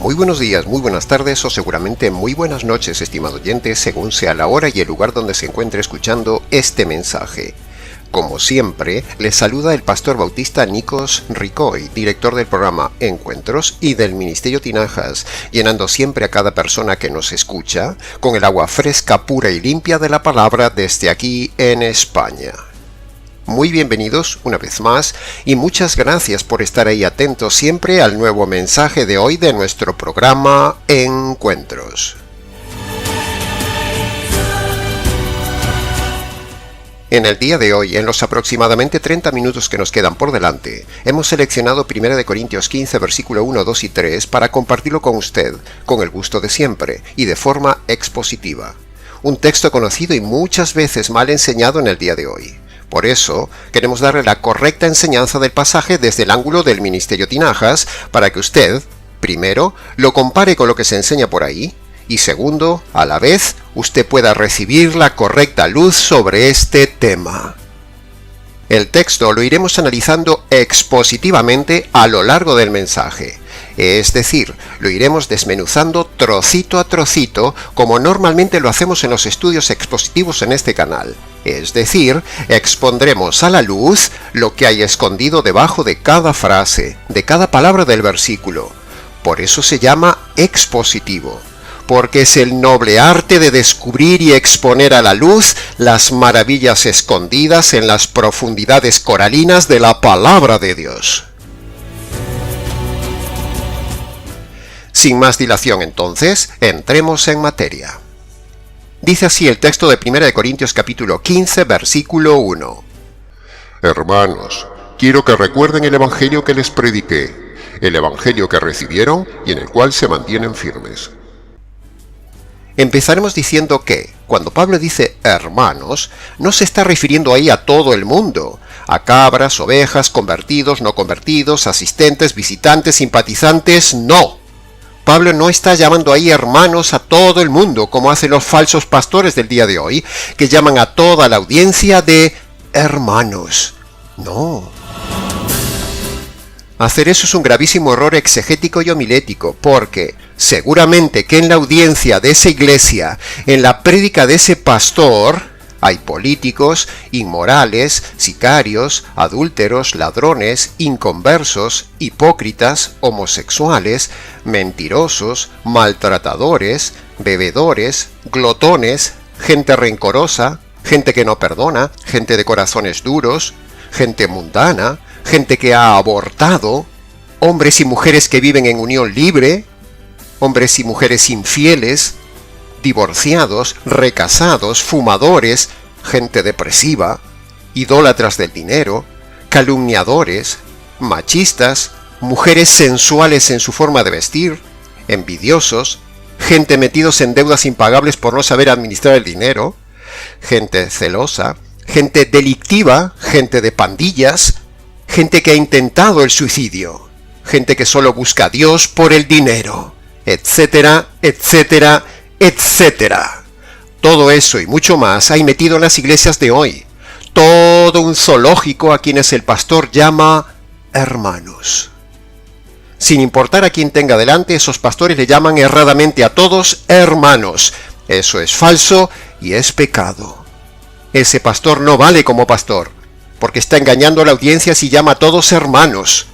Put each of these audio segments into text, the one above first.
Muy buenos días, muy buenas tardes o seguramente muy buenas noches, estimado oyente, según sea la hora y el lugar donde se encuentre escuchando este mensaje. Como siempre, les saluda el pastor bautista Nikos Ricoy, director del programa Encuentros y del Ministerio Tinajas, llenando siempre a cada persona que nos escucha con el agua fresca, pura y limpia de la palabra desde aquí en España. Muy bienvenidos una vez más y muchas gracias por estar ahí atentos siempre al nuevo mensaje de hoy de nuestro programa Encuentros. En el día de hoy, en los aproximadamente 30 minutos que nos quedan por delante, hemos seleccionado 1 Corintios 15, versículo 1, 2 y 3 para compartirlo con usted, con el gusto de siempre y de forma expositiva. Un texto conocido y muchas veces mal enseñado en el día de hoy. Por eso, queremos darle la correcta enseñanza del pasaje desde el ángulo del Ministerio Tinajas para que usted, primero, lo compare con lo que se enseña por ahí, y segundo, a la vez, usted pueda recibir la correcta luz sobre este tema. El texto lo iremos analizando expositivamente a lo largo del mensaje. Es decir, lo iremos desmenuzando trocito a trocito como normalmente lo hacemos en los estudios expositivos en este canal. Es decir, expondremos a la luz lo que hay escondido debajo de cada frase, de cada palabra del versículo. Por eso se llama expositivo, porque es el noble arte de descubrir y exponer a la luz las maravillas escondidas en las profundidades coralinas de la palabra de Dios. Sin más dilación entonces, entremos en materia. Dice así el texto de 1 Corintios capítulo 15, versículo 1. Hermanos, quiero que recuerden el evangelio que les prediqué, el evangelio que recibieron y en el cual se mantienen firmes. Empezaremos diciendo que, cuando Pablo dice hermanos, no se está refiriendo ahí a todo el mundo, a cabras, ovejas, convertidos, no convertidos, asistentes, visitantes, simpatizantes, no. Pablo no está llamando ahí hermanos a todo el mundo, como hacen los falsos pastores del día de hoy, que llaman a toda la audiencia de hermanos. No. Hacer eso es un gravísimo error exegético y homilético, porque seguramente que en la audiencia de esa iglesia, en la prédica de ese pastor, hay políticos, inmorales, sicarios, adúlteros, ladrones, inconversos, hipócritas, homosexuales, mentirosos, maltratadores, bebedores, glotones, gente rencorosa, gente que no perdona, gente de corazones duros, gente mundana, gente que ha abortado, hombres y mujeres que viven en unión libre, hombres y mujeres infieles, divorciados, recasados, fumadores, gente depresiva, idólatras del dinero, calumniadores, machistas, mujeres sensuales en su forma de vestir, envidiosos, gente metidos en deudas impagables por no saber administrar el dinero, gente celosa, gente delictiva, gente de pandillas, gente que ha intentado el suicidio, gente que solo busca a Dios por el dinero, etcétera, etcétera, etcétera. Todo eso y mucho más hay metido en las iglesias de hoy. Todo un zoológico a quienes el pastor llama hermanos. Sin importar a quién tenga delante, esos pastores le llaman erradamente a todos hermanos. Eso es falso y es pecado. Ese pastor no vale como pastor, porque está engañando a la audiencia si llama a todos hermanos,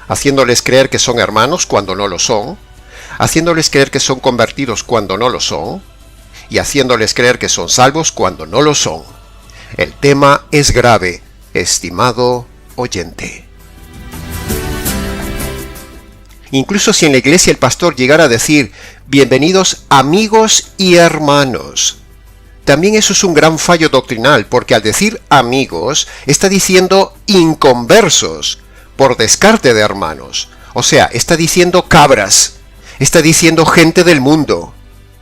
haciéndoles creer que son hermanos cuando no lo son, haciéndoles creer que son convertidos cuando no lo son, y haciéndoles creer que son salvos cuando no lo son. El tema es grave, estimado oyente. Incluso si en la iglesia el pastor llegara a decir, bienvenidos amigos y hermanos, también eso es un gran fallo doctrinal, porque al decir amigos, está diciendo inconversos, por descarte de hermanos. O sea, está diciendo cabras, está diciendo gente del mundo.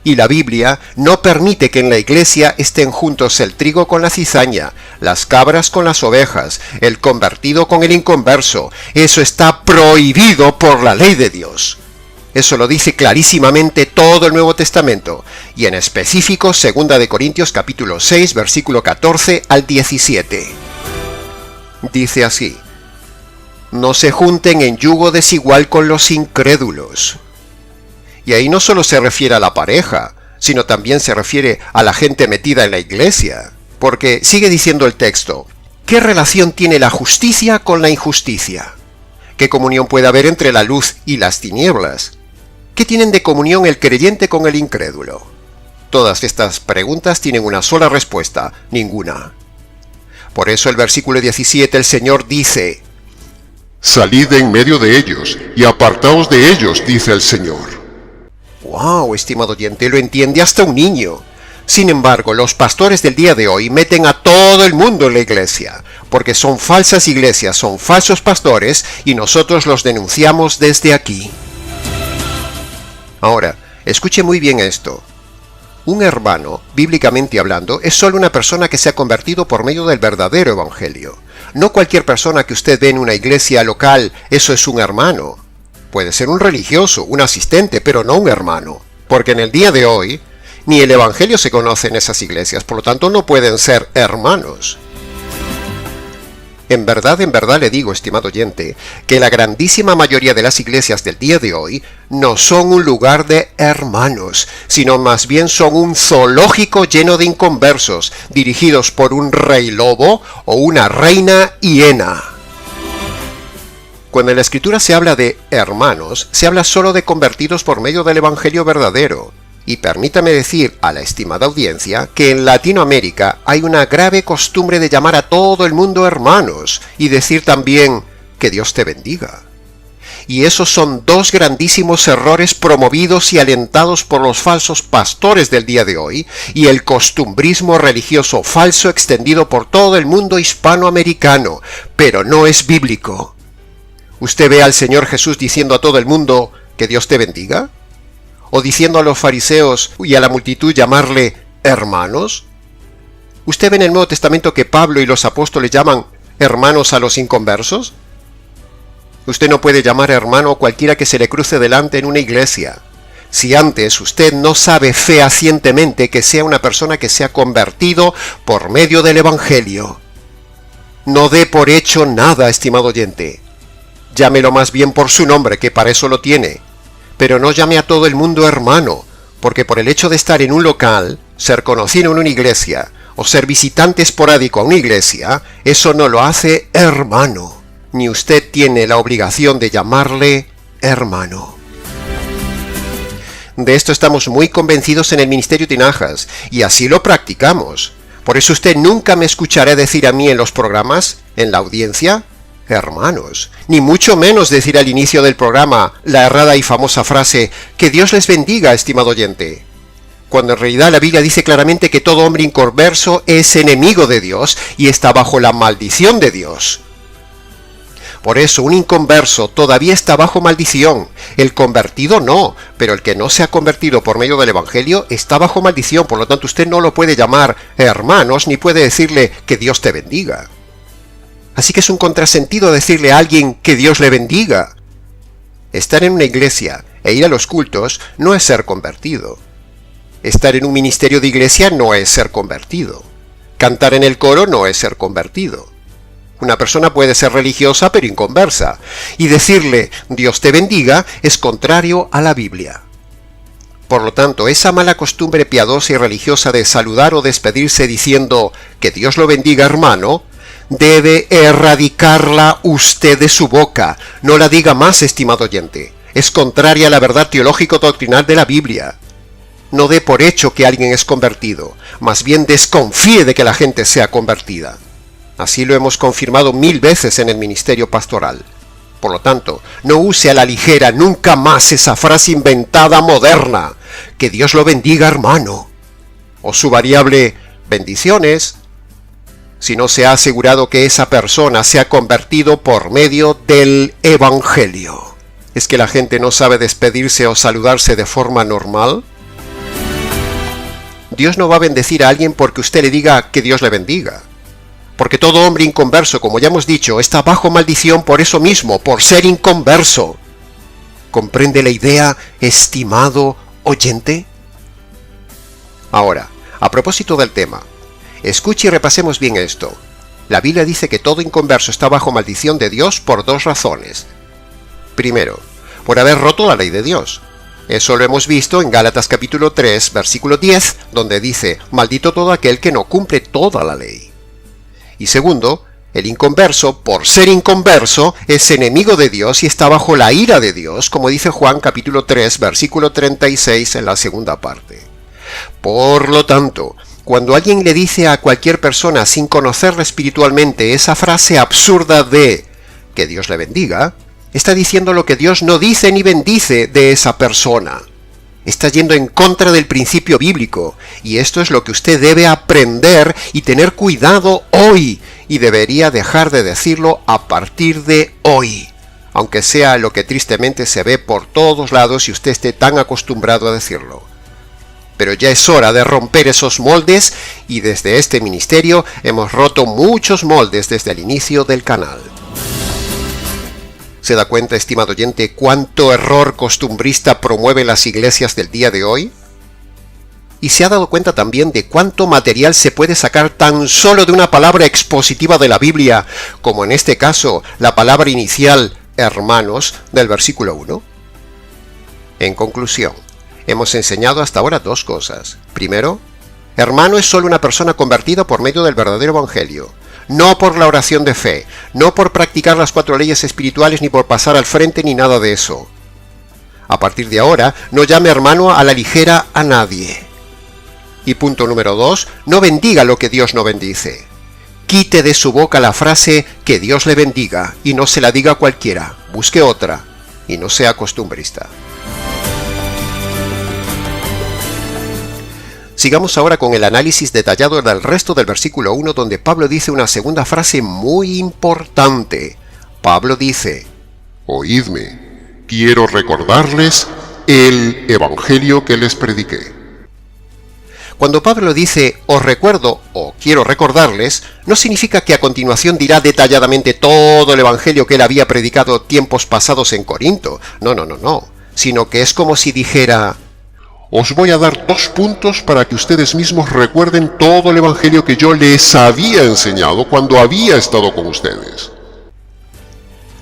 Y la Biblia no permite que en la iglesia estén juntos el trigo con la cizaña, las cabras con las ovejas, el convertido con el inconverso. Eso está prohibido por la ley de Dios. Eso lo dice clarísimamente todo el Nuevo Testamento, y en específico 2 Corintios capítulo 6, versículo 14 al 17. Dice así: no se junten en yugo desigual con los incrédulos. Y ahí no solo se refiere a la pareja, sino también se refiere a la gente metida en la iglesia. Porque sigue diciendo el texto, ¿qué relación tiene la justicia con la injusticia? ¿Qué comunión puede haber entre la luz y las tinieblas? ¿Qué tienen de comunión el creyente con el incrédulo? Todas estas preguntas tienen una sola respuesta, ninguna. Por eso el versículo 17 el Señor dice, salid de en medio de ellos y apartaos de ellos, dice el Señor. ¡Wow, estimado oyente! Lo entiende hasta un niño. Sin embargo, los pastores del día de hoy meten a todo el mundo en la iglesia, porque son falsas iglesias, son falsos pastores, y nosotros los denunciamos desde aquí. Ahora, escuche muy bien esto. Un hermano, bíblicamente hablando, es solo una persona que se ha convertido por medio del verdadero evangelio. No cualquier persona que usted ve en una iglesia local, eso es un hermano. Puede ser un religioso, un asistente, pero no un hermano. Porque en el día de hoy, ni el evangelio se conoce en esas iglesias, por lo tanto no pueden ser hermanos. En verdad le digo, estimado oyente, que la grandísima mayoría de las iglesias del día de hoy no son un lugar de hermanos, sino más bien son un zoológico lleno de inconversos, dirigidos por un rey lobo o una reina hiena. Cuando en la Escritura se habla de hermanos, se habla solo de convertidos por medio del evangelio verdadero. Y permítame decir a la estimada audiencia que en Latinoamérica hay una grave costumbre de llamar a todo el mundo hermanos y decir también que Dios te bendiga. Y esos son dos grandísimos errores promovidos y alentados por los falsos pastores del día de hoy y el costumbrismo religioso falso extendido por todo el mundo hispanoamericano, pero no es bíblico. ¿Usted ve al Señor Jesús diciendo a todo el mundo que Dios te bendiga? ¿O diciendo a los fariseos y a la multitud llamarle hermanos? ¿Usted ve en el Nuevo Testamento que Pablo y los apóstoles llaman hermanos a los inconversos? Usted no puede llamar hermano a cualquiera que se le cruce delante en una iglesia. Si antes usted no sabe fehacientemente que sea una persona que se ha convertido por medio del Evangelio. No dé por hecho nada, estimado oyente. Llámelo más bien por su nombre, que para eso lo tiene. Pero no llame a todo el mundo hermano, porque por el hecho de estar en un local, ser conocido en una iglesia, o ser visitante esporádico a una iglesia, eso no lo hace hermano. Ni usted tiene la obligación de llamarle hermano. De esto estamos muy convencidos en el Ministerio Tinajas, y así lo practicamos. Por eso usted nunca me escuchará decir a mí en los programas, en la audiencia, hermanos, ni mucho menos decir al inicio del programa la errada y famosa frase, que Dios les bendiga, estimado oyente. Cuando en realidad la Biblia dice claramente que todo hombre inconverso es enemigo de Dios y está bajo la maldición de Dios. Por eso un inconverso todavía está bajo maldición, el convertido no, pero el que no se ha convertido por medio del Evangelio está bajo maldición, por lo tanto usted no lo puede llamar hermanos ni puede decirle que Dios te bendiga. Así que es un contrasentido decirle a alguien que Dios le bendiga. Estar en una iglesia e ir a los cultos no es ser convertido. Estar en un ministerio de iglesia no es ser convertido. Cantar en el coro no es ser convertido. Una persona puede ser religiosa pero inconversa, y decirle Dios te bendiga es contrario a la Biblia. Por lo tanto, esa mala costumbre piadosa y religiosa de saludar o despedirse diciendo que Dios lo bendiga, hermano, debe erradicarla usted de su boca. No la diga más, estimado oyente. Es contraria a la verdad teológico-doctrinal de la Biblia. No dé por hecho que alguien es convertido, más bien desconfíe de que la gente sea convertida. Así lo hemos confirmado 1000 veces en el ministerio pastoral. Por lo tanto, no use a la ligera nunca más esa frase inventada moderna, que Dios lo bendiga, hermano, o su variable bendiciones, si no se ha asegurado que esa persona se ha convertido por medio del Evangelio. ¿Es que la gente no sabe despedirse o saludarse de forma normal? Dios no va a bendecir a alguien porque usted le diga que Dios le bendiga. Porque todo hombre inconverso, como ya hemos dicho, está bajo maldición por eso mismo, por ser inconverso. ¿Comprende la idea, estimado oyente? Ahora, a propósito del tema, escuche y repasemos bien esto. La Biblia dice que todo inconverso está bajo maldición de Dios por 2 razones. Primero, por haber roto la ley de Dios. Eso lo hemos visto en Gálatas capítulo 3, versículo 10, donde dice, maldito todo aquel que no cumple toda la ley. Y segundo, el inconverso, por ser inconverso, es enemigo de Dios y está bajo la ira de Dios, como dice Juan capítulo 3, versículo 36 en la segunda parte. Por lo tanto, cuando alguien le dice a cualquier persona sin conocerla espiritualmente esa frase absurda de que Dios le bendiga, está diciendo lo que Dios no dice ni bendice de esa persona. Está yendo en contra del principio bíblico, y esto es lo que usted debe aprender y tener cuidado hoy, y debería dejar de decirlo a partir de hoy, aunque sea lo que tristemente se ve por todos lados y usted esté tan acostumbrado a decirlo. Pero ya es hora de romper esos moldes, y desde este ministerio hemos roto muchos moldes desde el inicio del canal. ¿Se da cuenta, estimado oyente, cuánto error costumbrista promueven las iglesias del día de hoy? ¿Y se ha dado cuenta también de cuánto material se puede sacar tan solo de una palabra expositiva de la Biblia, como en este caso la palabra inicial, hermanos, del versículo 1? En conclusión, hemos enseñado hasta ahora dos cosas. Primero, hermano es solo una persona convertida por medio del verdadero evangelio. No por la oración de fe, no por practicar las 4 leyes espirituales, ni por pasar al frente, ni nada de eso. A partir de ahora, no llame hermano a la ligera a nadie. Y punto número 2, no bendiga lo que Dios no bendice. Quite de su boca la frase que Dios le bendiga y no se la diga a cualquiera. Busque otra y no sea costumbrista. Sigamos ahora con el análisis detallado del resto del versículo 1, donde Pablo dice una segunda frase muy importante. Pablo dice, Oídme, quiero recordarles el evangelio que les prediqué. Cuando Pablo dice, os recuerdo o quiero recordarles, no significa que a continuación dirá detalladamente todo el evangelio que él había predicado tiempos pasados en Corinto. No. Sino que es como si dijera, os voy a dar 2 puntos para que ustedes mismos recuerden todo el evangelio que yo les había enseñado cuando había estado con ustedes.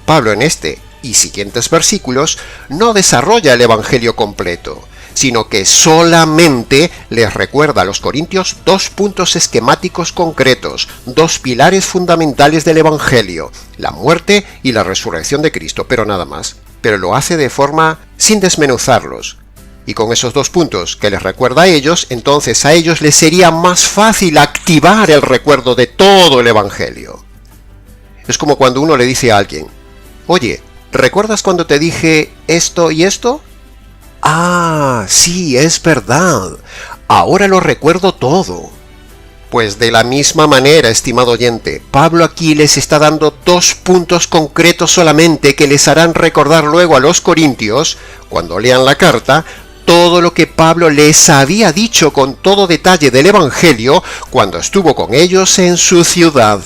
Pablo en este y siguientes versículos no desarrolla el evangelio completo, sino que solamente les recuerda a los corintios 2 puntos esquemáticos concretos, 2 pilares fundamentales del evangelio, la muerte y la resurrección de Cristo, pero nada más. Pero lo hace de forma sin desmenuzarlos. Y con esos 2 puntos que les recuerda a ellos, entonces a ellos les sería más fácil activar el recuerdo de todo el evangelio. Es como cuando uno le dice a alguien, oye, ¿recuerdas cuando te dije esto y esto? Ah, sí, es verdad. Ahora lo recuerdo todo. Pues de la misma manera, estimado oyente, Pablo aquí les está dando 2 puntos concretos solamente que les harán recordar luego a los corintios, cuando lean la carta, todo lo que Pablo les había dicho con todo detalle del evangelio cuando estuvo con ellos en su ciudad.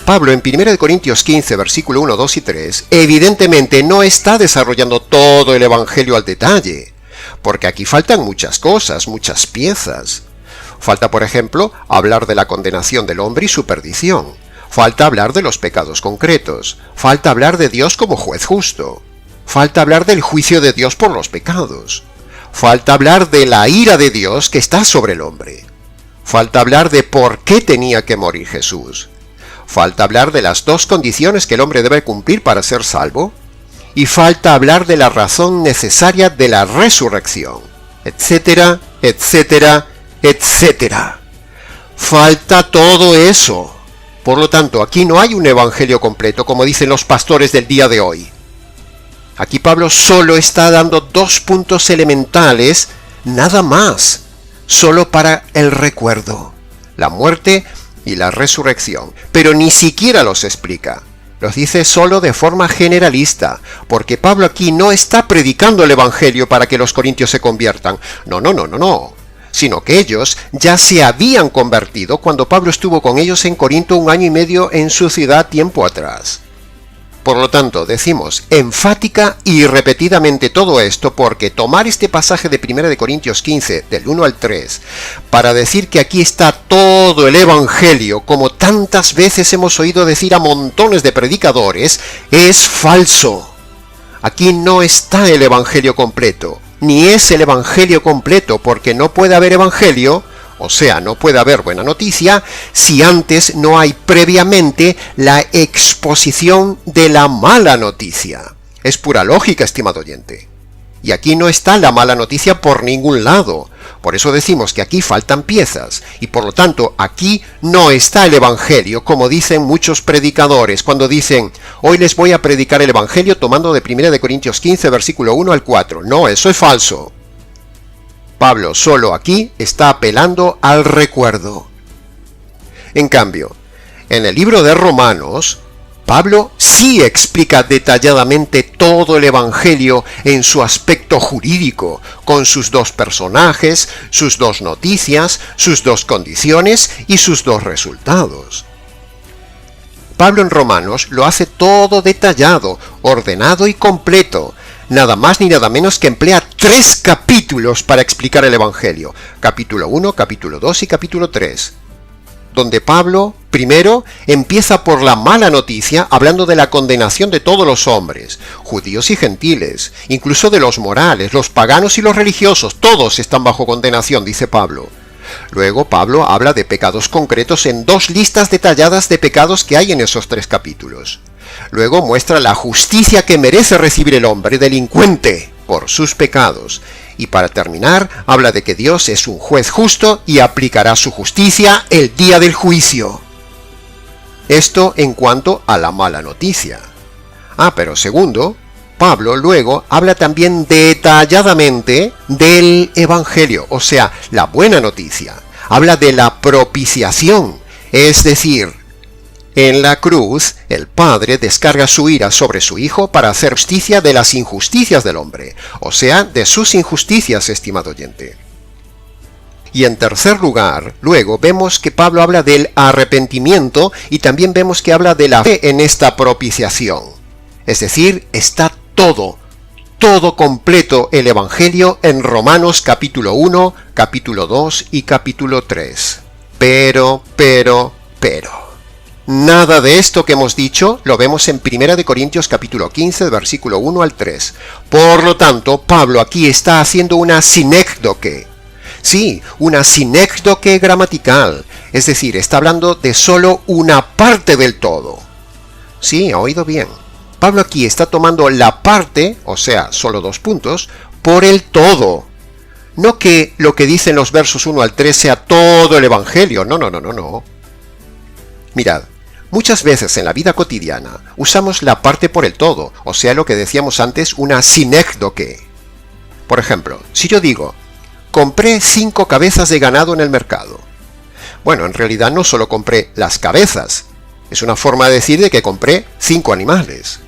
Pablo en 1 Corintios 15, versículo 1, 2 y 3, evidentemente no está desarrollando todo el evangelio al detalle, porque aquí faltan muchas cosas, muchas piezas. Falta, por ejemplo, hablar de la condenación del hombre y su perdición. Falta hablar de los pecados concretos. Falta hablar de Dios como juez justo. Falta hablar del juicio de Dios por los pecados. Falta hablar de la ira de Dios que está sobre el hombre. Falta hablar de por qué tenía que morir Jesús. Falta hablar de las 2 condiciones que el hombre debe cumplir para ser salvo. Y falta hablar de la razón necesaria de la resurrección, etcétera, etcétera, etcétera. Falta todo eso. Por lo tanto, aquí no hay un evangelio completo, como dicen los pastores del día de hoy. Aquí Pablo solo está dando 2 puntos elementales, nada más, solo para el recuerdo, la muerte y la resurrección, pero ni siquiera los explica. Los dice solo de forma generalista, porque Pablo aquí no está predicando el evangelio para que los corintios se conviertan. No. Sino que ellos ya se habían convertido cuando Pablo estuvo con ellos en Corinto 1 año y medio en su ciudad tiempo atrás. Por lo tanto, decimos enfática y repetidamente todo esto porque tomar este pasaje de 1 Corintios 15, del 1 al 3, para decir que aquí está todo el evangelio, como tantas veces hemos oído decir a montones de predicadores, es falso. Aquí no está el Evangelio completo, ni es el Evangelio completo, porque no puede haber Evangelio, o sea, no puede haber buena noticia, si antes no hay previamente la exposición de la mala noticia. Es pura lógica, estimado oyente. Y aquí no está la mala noticia por ningún lado. Por eso decimos que aquí faltan piezas, y por lo tanto aquí no está el Evangelio, como dicen muchos predicadores cuando dicen, hoy les voy a predicar el Evangelio tomando de 1 Corintios 15, versículo 1 al 4. No, eso es falso. Pablo solo aquí está apelando al recuerdo. En cambio, en el libro de Romanos, Pablo sí explica detalladamente todo el Evangelio en su aspecto jurídico, con sus dos personajes, sus dos noticias, sus dos condiciones y sus dos resultados. Pablo en Romanos lo hace todo detallado, ordenado y completo, nada más ni nada menos que emplea 3 capítulos para explicar el Evangelio, capítulo 1, capítulo 2 y capítulo 3. Donde Pablo, primero, empieza por la mala noticia, hablando de la condenación de todos los hombres, judíos y gentiles, incluso de los morales, los paganos y los religiosos, todos están bajo condenación, dice Pablo. Luego Pablo habla de pecados concretos en 2 listas detalladas de pecados que hay en esos 3 capítulos. Luego muestra la justicia que merece recibir el hombre delincuente por sus pecados. Y para terminar, habla de que Dios es un juez justo y aplicará su justicia el día del juicio. Esto en cuanto a la mala noticia. Pero segundo, Pablo luego habla también detalladamente del Evangelio, o sea, la buena noticia. Habla de la propiciación, es decir, en la cruz, el Padre descarga su ira sobre su Hijo para hacer justicia de las injusticias del hombre, o sea, de sus injusticias, estimado oyente. Y en tercer lugar, luego vemos que Pablo habla del arrepentimiento y también vemos que habla de la fe en esta propiciación. Es decir, está todo completo el Evangelio en Romanos capítulo 1, capítulo 2 y capítulo 3. Pero, nada de esto que hemos dicho lo vemos en 1 Corintios capítulo 15, versículo 1 al 3. Por lo tanto, Pablo aquí está haciendo una sinécdoque. Sí, una sinécdoque gramatical. Es decir, está hablando de solo una parte del todo. Sí, ha oído bien. Pablo aquí está tomando la parte, o sea, solo 2 puntos, por el todo. No que lo que dicen los versos 1 al 3 sea todo el Evangelio. No. Mirad. Muchas veces en la vida cotidiana usamos la parte por el todo, o sea lo que decíamos antes, una sinécdoque. Por ejemplo, si yo digo, compré 5 cabezas de ganado en el mercado. Bueno, en realidad no solo compré las cabezas, es una forma de decir de que compré 5 animales.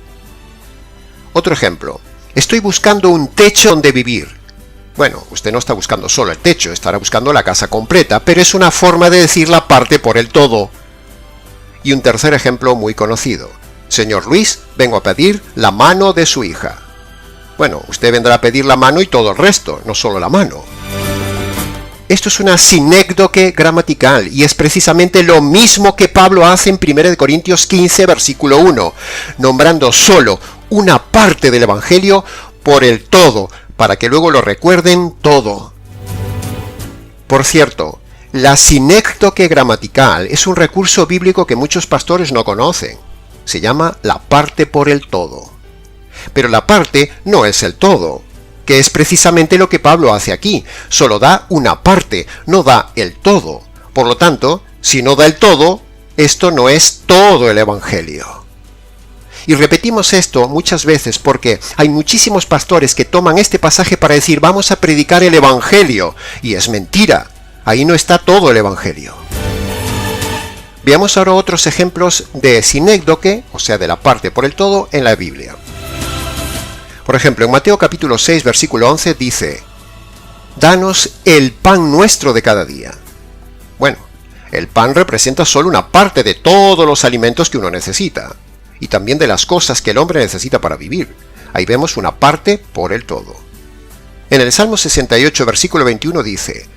Otro ejemplo, estoy buscando un techo donde vivir. Bueno, usted no está buscando solo el techo, estará buscando la casa completa, pero es una forma de decir la parte por el todo. Y un tercer ejemplo muy conocido. Señor Luis, vengo a pedir la mano de su hija. Bueno, usted vendrá a pedir la mano y todo el resto, no solo la mano. Esto es una sinécdoque gramatical y es precisamente lo mismo que Pablo hace en 1 Corintios 15, versículo 1, nombrando solo una parte del Evangelio por el todo, para que luego lo recuerden todo. Por cierto, la sinécdoque gramatical es un recurso bíblico que muchos pastores no conocen. Se llama la parte por el todo. Pero la parte no es el todo, que es precisamente lo que Pablo hace aquí. Solo da una parte, no da el todo. Por lo tanto, si no da el todo, esto no es todo el Evangelio. Y repetimos esto muchas veces porque hay muchísimos pastores que toman este pasaje para decir vamos a predicar el Evangelio, y es mentira. Ahí no está todo el Evangelio. Veamos ahora otros ejemplos de sinécdoque, o sea, de la parte por el todo, en la Biblia. Por ejemplo, en Mateo capítulo 6, versículo 11 dice, «Danos el pan nuestro de cada día». Bueno, el pan representa solo una parte de todos los alimentos que uno necesita, y también de las cosas que el hombre necesita para vivir. Ahí vemos una parte por el todo. En el Salmo 68, versículo 21 dice,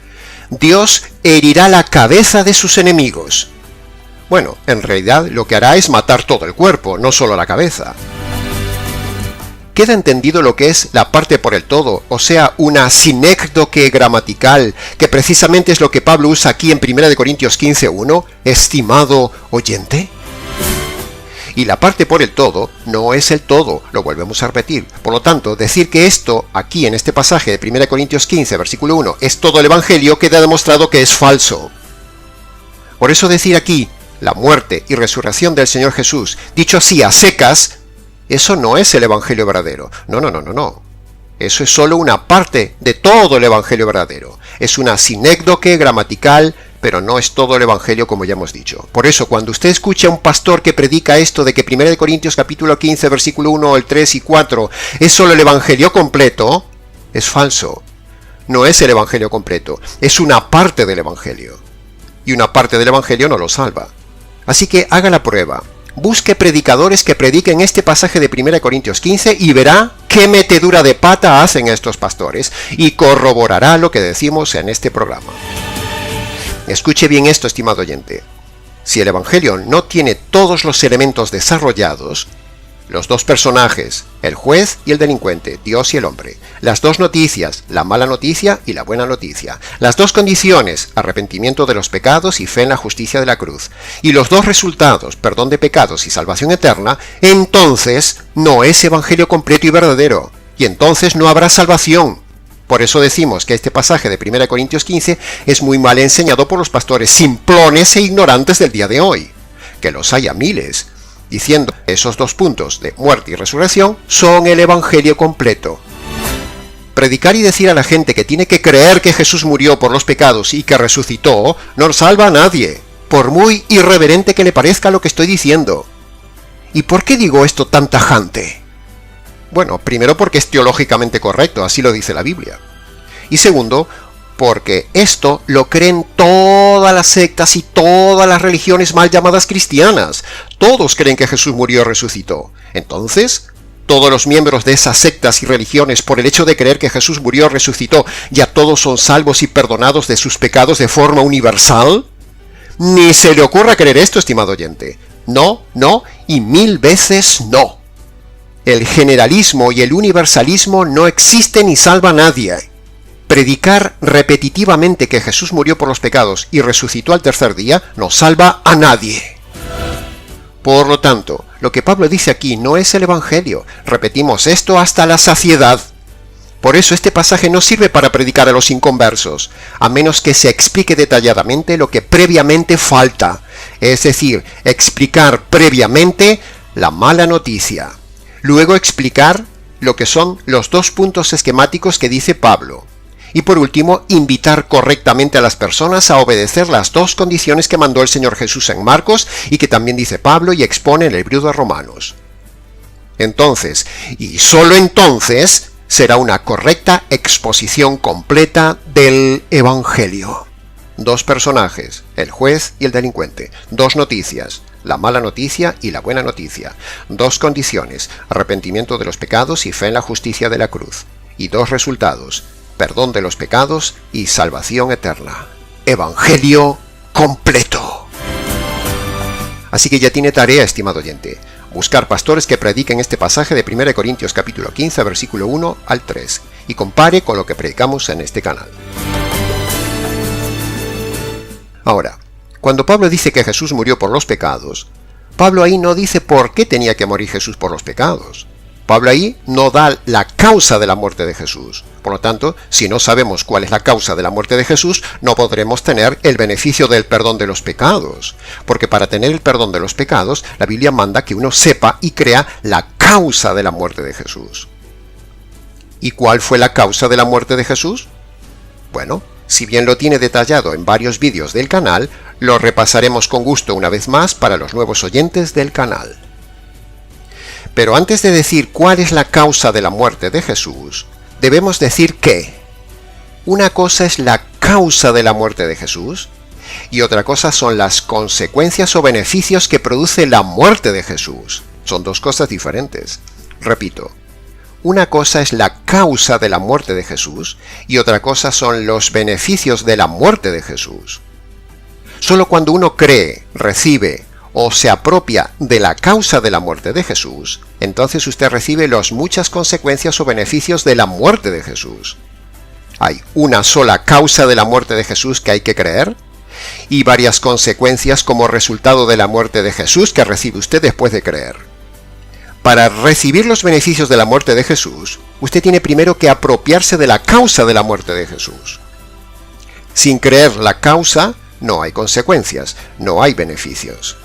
«Dios herirá la cabeza de sus enemigos». Bueno, en realidad lo que hará es matar todo el cuerpo, no solo la cabeza. ¿Queda entendido lo que es la parte por el todo? O sea, una sinécdoque gramatical, que precisamente es lo que Pablo usa aquí en 1 Corintios 15:1, estimado oyente. Y la parte por el todo no es el todo, lo volvemos a repetir. Por lo tanto, decir que esto, aquí en este pasaje de 1 Corintios 15, versículo 1, es todo el Evangelio, queda demostrado que es falso. Por eso decir aquí, la muerte y resurrección del Señor Jesús, dicho así a secas, eso no es el Evangelio verdadero. No. Eso es solo una parte de todo el Evangelio verdadero. Es una sinécdoque gramatical, pero no es todo el Evangelio, como ya hemos dicho. Por eso, cuando usted escucha a un pastor que predica esto de que 1 Corintios capítulo 15, versículo 1, el 3 y 4 es solo el Evangelio completo, es falso. No es el Evangelio completo, es una parte del Evangelio. Y una parte del Evangelio no lo salva. Así que haga la prueba. Busque predicadores que prediquen este pasaje de 1 Corintios 15 y verá qué metedura de pata hacen estos pastores y corroborará lo que decimos en este programa. Escuche bien esto, estimado oyente. Si el Evangelio no tiene todos los elementos desarrollados, los dos personajes, el juez y el delincuente, Dios y el hombre, las dos noticias, la mala noticia y la buena noticia, las dos condiciones, arrepentimiento de los pecados y fe en la justicia de la cruz, y los dos resultados, perdón de pecados y salvación eterna, entonces no es evangelio completo y verdadero, y entonces no habrá salvación. Por eso decimos que este pasaje de 1 Corintios 15 es muy mal enseñado por los pastores simplones e ignorantes del día de hoy, que los hay a miles, diciendo que esos dos puntos de muerte y resurrección son el evangelio completo. Predicar y decir a la gente que tiene que creer que Jesús murió por los pecados y que resucitó no salva a nadie, por muy irreverente que le parezca lo que estoy diciendo. ¿Y por qué digo esto tan tajante? Bueno, primero porque es teológicamente correcto, así lo dice la Biblia. Y segundo, porque esto lo creen todas las sectas y todas las religiones mal llamadas cristianas. Todos creen que Jesús murió y resucitó. Entonces, todos los miembros de esas sectas y religiones, por el hecho de creer que Jesús murió y resucitó, ¿ya todos son salvos y perdonados de sus pecados de forma universal? Ni se le ocurra creer esto, estimado oyente. No, y 1000 veces no. El generalismo y el universalismo no existen ni salva a nadie. Predicar repetitivamente que Jesús murió por los pecados y resucitó al tercer día no salva a nadie. Por lo tanto, lo que Pablo dice aquí no es el Evangelio. Repetimos esto hasta la saciedad. Por eso este pasaje no sirve para predicar a los inconversos, a menos que se explique detalladamente lo que previamente falta, es decir, explicar previamente la mala noticia. Luego explicar lo que son los dos puntos esquemáticos que dice Pablo. Y por último, invitar correctamente a las personas a obedecer las dos condiciones que mandó el Señor Jesús en Marcos y que también dice Pablo y expone en el libro de Romanos. Entonces, y solo entonces, será una correcta exposición completa del Evangelio. Dos personajes, el juez y el delincuente. Dos noticias, la mala noticia y la buena noticia. Dos condiciones, arrepentimiento de los pecados y fe en la justicia de la cruz. Y dos resultados, perdón de los pecados y salvación eterna. Evangelio completo. Así que ya tiene tarea, estimado oyente, buscar pastores que prediquen este pasaje de 1 Corintios capítulo 15, versículo 1 al 3, y compare con lo que predicamos en este canal. Ahora, cuando Pablo dice que Jesús murió por los pecados, Pablo ahí no dice por qué tenía que morir Jesús por los pecados. Pablo ahí no da la causa de la muerte de Jesús. Por lo tanto, si no sabemos cuál es la causa de la muerte de Jesús, no podremos tener el beneficio del perdón de los pecados. Porque para tener el perdón de los pecados, la Biblia manda que uno sepa y crea la causa de la muerte de Jesús. ¿Y cuál fue la causa de la muerte de Jesús? Bueno, si bien lo tiene detallado en varios vídeos del canal, lo repasaremos con gusto una vez más para los nuevos oyentes del canal. Pero antes de decir cuál es la causa de la muerte de Jesús, debemos decir que una cosa es la causa de la muerte de Jesús y otra cosa son las consecuencias o beneficios que produce la muerte de Jesús. Son dos cosas diferentes. Repito, una cosa es la causa de la muerte de Jesús y otra cosa son los beneficios de la muerte de Jesús. Solo cuando uno cree, recibe o se apropia de la causa de la muerte de Jesús, entonces usted recibe las muchas consecuencias o beneficios de la muerte de Jesús. Hay una sola causa de la muerte de Jesús que hay que creer, y varias consecuencias como resultado de la muerte de Jesús que recibe usted después de creer. Para recibir los beneficios de la muerte de Jesús, usted tiene primero que apropiarse de la causa de la muerte de Jesús. Sin creer la causa, no hay consecuencias, no hay beneficios.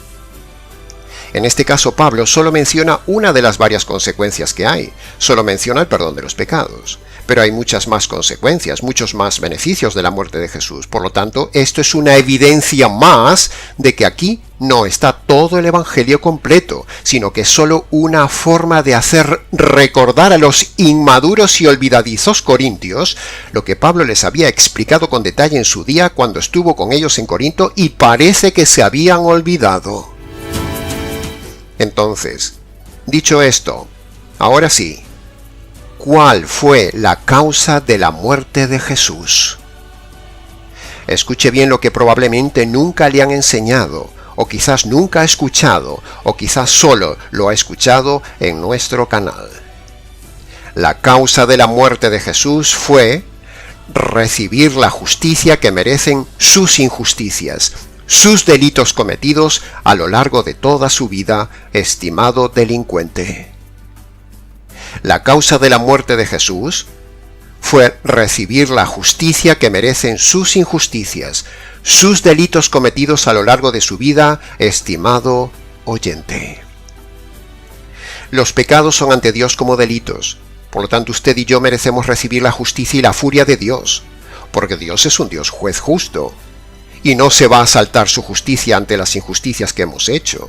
En este caso, Pablo solo menciona una de las varias consecuencias que hay, solo menciona el perdón de los pecados. Pero hay muchas más consecuencias, muchos más beneficios de la muerte de Jesús. Por lo tanto, esto es una evidencia más de que aquí no está todo el Evangelio completo, sino que es solo una forma de hacer recordar a los inmaduros y olvidadizos corintios lo que Pablo les había explicado con detalle en su día cuando estuvo con ellos en Corinto y parece que se habían olvidado. Entonces, dicho esto, ahora sí, ¿cuál fue la causa de la muerte de Jesús? Escuche bien lo que probablemente nunca le han enseñado, o quizás nunca ha escuchado, o quizás solo lo ha escuchado en nuestro canal. La causa de la muerte de Jesús fue recibir la justicia que merecen sus injusticias, sus delitos cometidos a lo largo de toda su vida, estimado delincuente. La causa de la muerte de Jesús fue recibir la justicia que merecen sus injusticias, sus delitos cometidos a lo largo de su vida, estimado oyente. Los pecados son ante Dios como delitos, por lo tanto usted y yo merecemos recibir la justicia y la furia de Dios, porque Dios es un Dios juez justo, y no se va a saltar su justicia ante las injusticias que hemos hecho,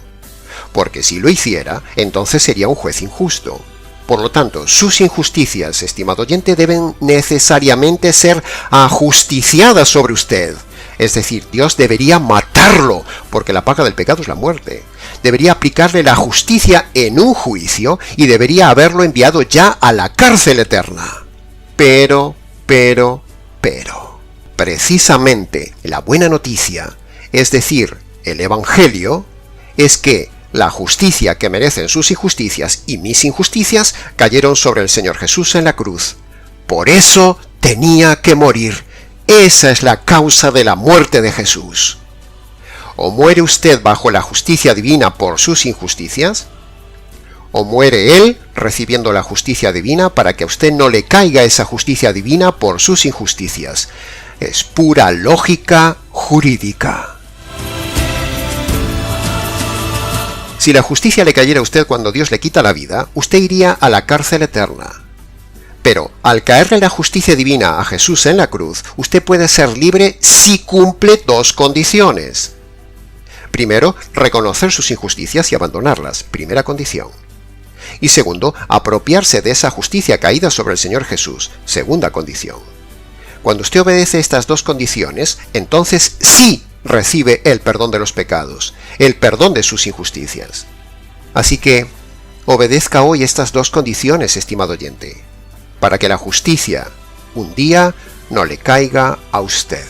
porque si lo hiciera, entonces sería un juez injusto. Por lo tanto, sus injusticias, estimado oyente, deben necesariamente ser ajusticiadas sobre usted. Es decir, Dios debería matarlo, porque la paga del pecado es la muerte. Debería aplicarle la justicia en un juicio y debería haberlo enviado ya a la cárcel eterna. Pero, precisamente la buena noticia, es decir, el Evangelio, es que la justicia que merecen sus injusticias y mis injusticias cayeron sobre el Señor Jesús en la cruz. Por eso tenía que morir. Esa es la causa de la muerte de Jesús. O muere usted bajo la justicia divina por sus injusticias, o muere Él recibiendo la justicia divina para que a usted no le caiga esa justicia divina por sus injusticias. Es pura lógica jurídica. Si la justicia le cayera a usted cuando Dios le quita la vida, usted iría a la cárcel eterna. Pero al caerle la justicia divina a Jesús en la cruz, usted puede ser libre si cumple dos condiciones. Primero, reconocer sus injusticias y abandonarlas, primera condición. Y segundo, apropiarse de esa justicia caída sobre el Señor Jesús, segunda condición. Cuando usted obedece estas dos condiciones, entonces sí recibe el perdón de los pecados, el perdón de sus injusticias. Así que, obedezca hoy estas dos condiciones, estimado oyente, para que la justicia un día no le caiga a usted.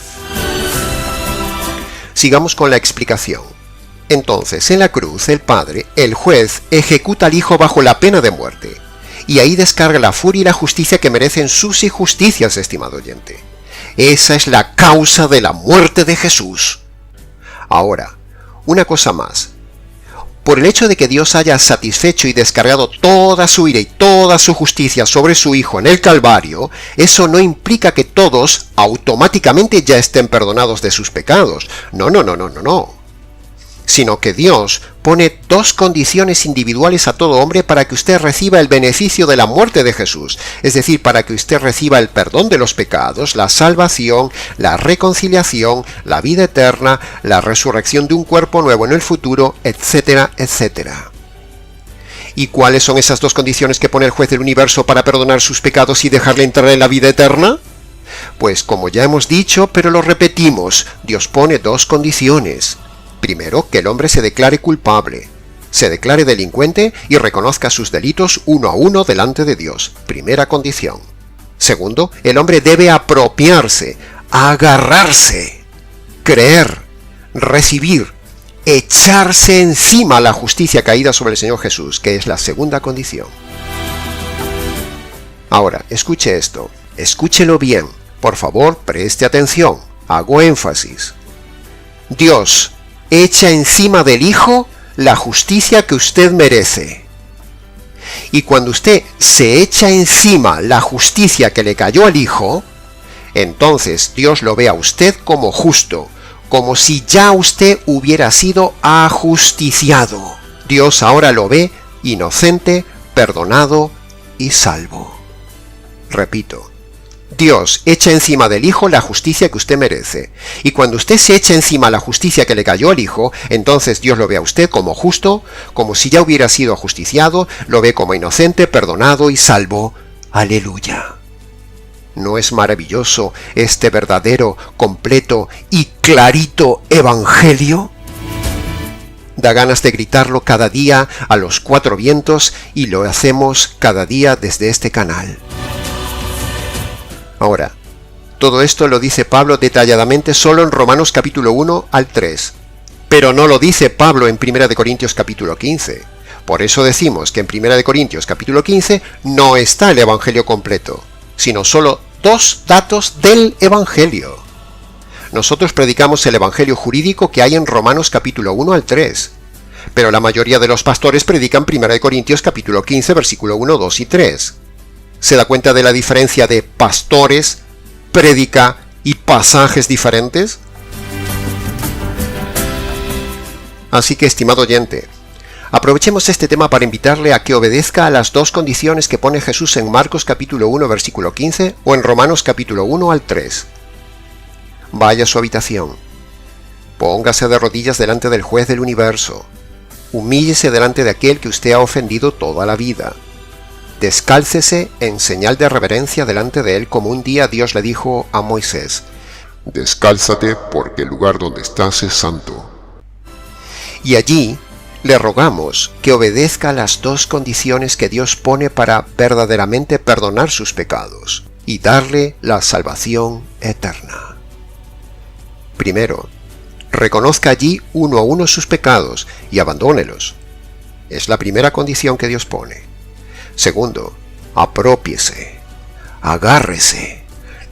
Sigamos con la explicación. Entonces, en la cruz, el Padre, el juez, ejecuta al Hijo bajo la pena de muerte, y ahí descarga la furia y la justicia que merecen sus injusticias, estimado oyente. Esa es la causa de la muerte de Jesús. Ahora, una cosa más. Por el hecho de que Dios haya satisfecho y descargado toda su ira y toda su justicia sobre su Hijo en el Calvario, eso no implica que todos automáticamente ya estén perdonados de sus pecados. No. Sino que Dios pone dos condiciones individuales a todo hombre para que usted reciba el beneficio de la muerte de Jesús, es decir, para que usted reciba el perdón de los pecados, la salvación, la reconciliación, la vida eterna, la resurrección de un cuerpo nuevo en el futuro, etcétera, etcétera. ¿Y cuáles son esas dos condiciones que pone el juez del universo para perdonar sus pecados y dejarle entrar en la vida eterna? Pues como ya hemos dicho, pero lo repetimos, Dios pone dos condiciones. Primero, que el hombre se declare culpable, se declare delincuente y reconozca sus delitos uno a uno delante de Dios. Primera condición. Segundo, el hombre debe apropiarse, agarrarse, creer, recibir, echarse encima la justicia caída sobre el Señor Jesús, que es la segunda condición. Ahora, escuche esto, escúchelo bien, por favor, preste atención, hago énfasis. Dios echa encima del Hijo la justicia que usted merece. Y cuando usted se echa encima la justicia que le cayó al Hijo, entonces Dios lo ve a usted como justo, como si ya usted hubiera sido ajusticiado. Dios ahora lo ve inocente, perdonado y salvo. Repito, Dios echa encima del Hijo la justicia que usted merece. Y cuando usted se echa encima la justicia que le cayó al Hijo, entonces Dios lo ve a usted como justo, como si ya hubiera sido ajusticiado, lo ve como inocente, perdonado y salvo. ¡Aleluya! ¿No es maravilloso este verdadero, completo y clarito evangelio? Da ganas de gritarlo cada día a los cuatro vientos y lo hacemos cada día desde este canal. Ahora, todo esto lo dice Pablo detalladamente solo en Romanos capítulo 1 al 3, pero no lo dice Pablo en 1 Corintios capítulo 15. Por eso decimos que en 1 Corintios capítulo 15 no está el evangelio completo, sino solo dos datos del evangelio. Nosotros predicamos el evangelio jurídico que hay en Romanos capítulo 1 al 3, pero la mayoría de los pastores predican 1 Corintios capítulo 15 versículo 1, 2 y 3. ¿Se da cuenta de la diferencia de pastores, prédica y pasajes diferentes? Así que, estimado oyente, aprovechemos este tema para invitarle a que obedezca a las dos condiciones que pone Jesús en Marcos capítulo 1 versículo 15 o en Romanos capítulo 1 al 3. Vaya a su habitación, póngase de rodillas delante del juez del universo, humíllese delante de aquel que usted ha ofendido toda la vida. Descálcese en señal de reverencia delante de él como un día Dios le dijo a Moisés: descálzate porque el lugar donde estás es santo. Y allí le rogamos que obedezca a las dos condiciones que Dios pone para verdaderamente perdonar sus pecados y darle la salvación eterna. Primero, reconozca allí uno a uno sus pecados y abandónelos. Es la primera condición que Dios pone. Segundo, apropiese, agárrese,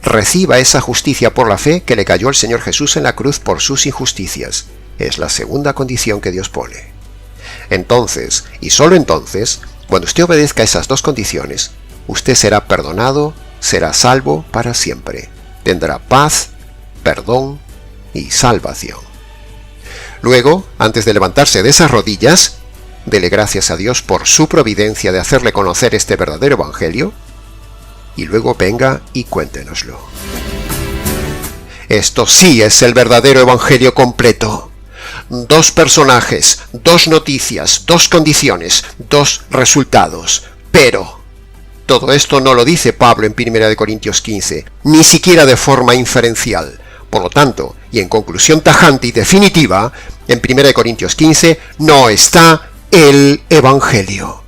reciba esa justicia por la fe que le cayó al Señor Jesús en la cruz por sus injusticias. Es la segunda condición que Dios pone. Entonces, y solo entonces, cuando usted obedezca a esas dos condiciones, usted será perdonado, será salvo para siempre. Tendrá paz, perdón y salvación. Luego, antes de levantarse de esas rodillas, dele gracias a Dios por su providencia de hacerle conocer este verdadero evangelio, y luego venga y cuéntenoslo. Esto sí es el verdadero evangelio completo. Dos personajes, dos noticias, dos condiciones, dos resultados. Pero todo esto no lo dice Pablo en 1 Corintios 15, ni siquiera de forma inferencial. Por lo tanto, y en conclusión tajante y definitiva, en 1 Corintios 15 no está el evangelio.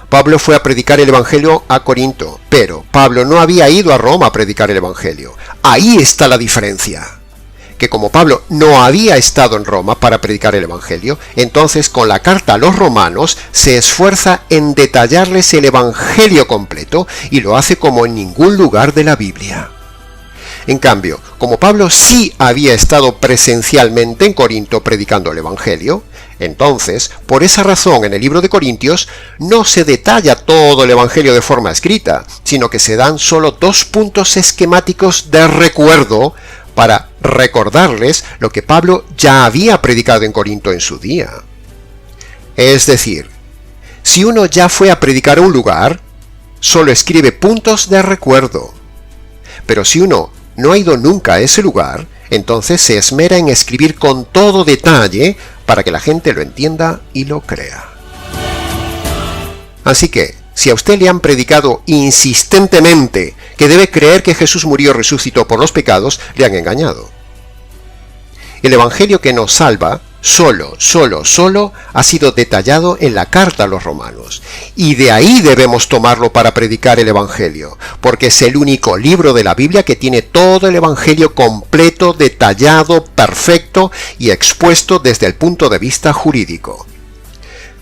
Pablo fue a predicar el evangelio a Corinto, pero Pablo no había ido a Roma a predicar el evangelio. Ahí está la diferencia. Que como Pablo no había estado en Roma para predicar el evangelio, entonces con la carta a los romanos se esfuerza en detallarles el evangelio completo y lo hace como en ningún lugar de la Biblia. En cambio, como Pablo sí había estado presencialmente en Corinto predicando el evangelio, entonces, por esa razón en el libro de Corintios no se detalla todo el evangelio de forma escrita, sino que se dan solo dos puntos esquemáticos de recuerdo para recordarles lo que Pablo ya había predicado en Corinto en su día. Es decir, si uno ya fue a predicar a un lugar, solo escribe puntos de recuerdo. Pero si uno no ha ido nunca a ese lugar, entonces se esmera en escribir con todo detalle para que la gente lo entienda y lo crea. Así que, si a usted le han predicado insistentemente que debe creer que Jesús murió y resucitó por los pecados, le han engañado. El evangelio que nos salva solo ha sido detallado en la carta a los romanos. Y de ahí debemos tomarlo para predicar el Evangelio, porque es el único libro de la Biblia que tiene todo el Evangelio completo, detallado, perfecto y expuesto desde el punto de vista jurídico.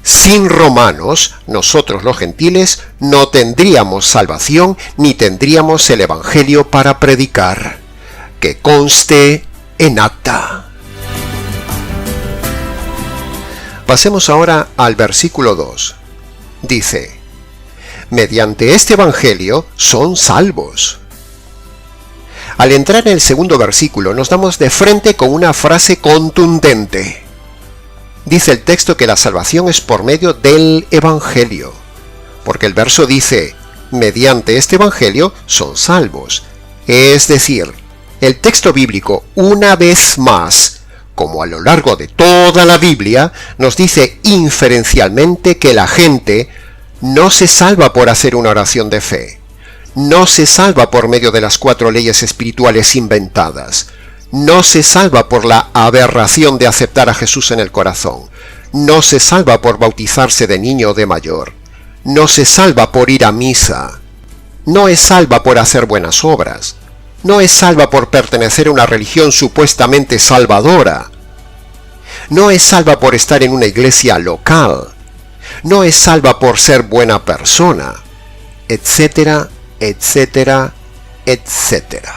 Sin romanos, nosotros los gentiles no tendríamos salvación ni tendríamos el Evangelio para predicar. Que conste en acta. Pasemos ahora al versículo 2. Dice: mediante este Evangelio son salvos. Al entrar en el segundo versículo nos damos de frente con una frase contundente. Dice el texto que la salvación es por medio del Evangelio, porque el verso dice: mediante este Evangelio son salvos. Es decir, el texto bíblico, una vez más, como a lo largo de toda la Biblia, nos dice inferencialmente que la gente no se salva por hacer una oración de fe, no se salva por medio de las 4 leyes espirituales inventadas, no se salva por la aberración de aceptar a Jesús en el corazón, no se salva por bautizarse de niño o de mayor, no se salva por ir a misa, no es salva por hacer buenas obras, no es salva por pertenecer a una religión supuestamente salvadora, no es salva por estar en una iglesia local, no es salva por ser buena persona, etcétera, etcétera, etcétera.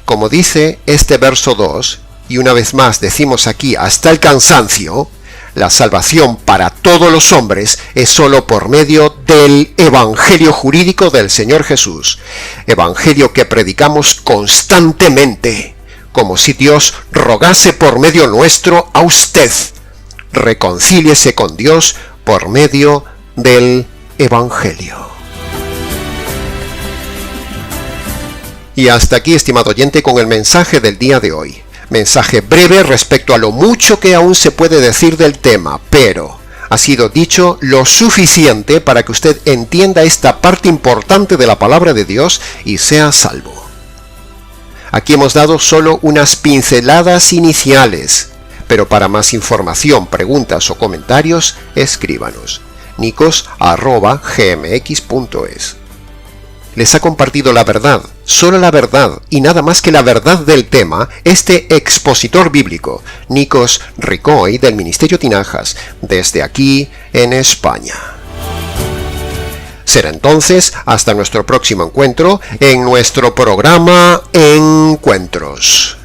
Como dice este verso 2, y una vez más decimos aquí hasta el cansancio, la salvación para todos los hombres es solo por medio del Evangelio jurídico del Señor Jesús, Evangelio que predicamos constantemente, como si Dios rogase por medio nuestro a usted: reconcíliese con Dios por medio del Evangelio. Y hasta aquí, estimado oyente, con el mensaje del día de hoy. Mensaje breve respecto a lo mucho que aún se puede decir del tema, pero ha sido dicho lo suficiente para que usted entienda esta parte importante de la palabra de Dios y sea salvo. Aquí hemos dado solo unas pinceladas iniciales, pero para más información, preguntas o comentarios, escríbanos. nicos@gmx.es. Les ha compartido la verdad, solo la verdad y nada más que la verdad del tema, este expositor bíblico, Nicos Ricoy, del Ministerio Tinajas, desde aquí en España. Será entonces hasta nuestro próximo encuentro en nuestro programa Encuentros.